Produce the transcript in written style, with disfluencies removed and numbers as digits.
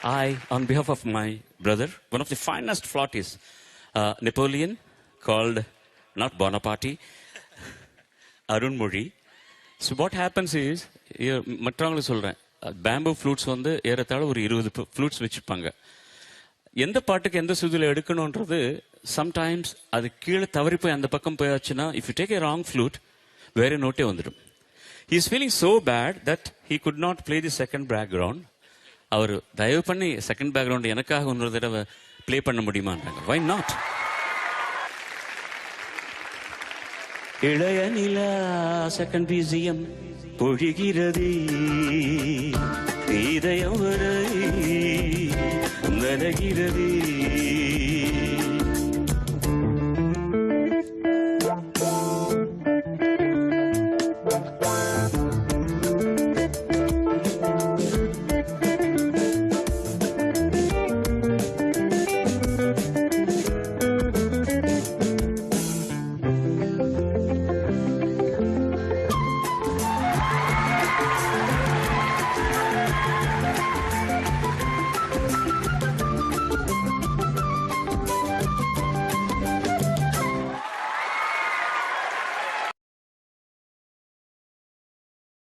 I, on behalf of my brother, one of the finest flautis, Napoleon, called not Bonaparte, Arun Mori. So what happens is, மற்றவங்களுக்கு சொல்கிறேன், bamboo fluids வந்து ஏறத்தாழ ஒரு 20 fluids வச்சுருப்பாங்க. எந்த பாட்டுக்கு எந்த சுதியில் எடுக்கணுன்றது சம்டைம்ஸ் அது கீழே தவறி போய் அந்த பக்கம் போயாச்சுன்னா, if you take a wrong flute, வேற நோட்டே வந்துடும். He is feeling so bad that he could not play the second background. அவர் தயவு பண்ணி செகண்ட் பேக்ரவுண்ட் எனக்காக இன்னொரு தடவை பிளே பண்ண முடியுமான்றாங்க. Why not? இளைய நிலா செகண்ட் பிஜிஎம் பொழிகிறது, இதயம் வரை நலகிறது.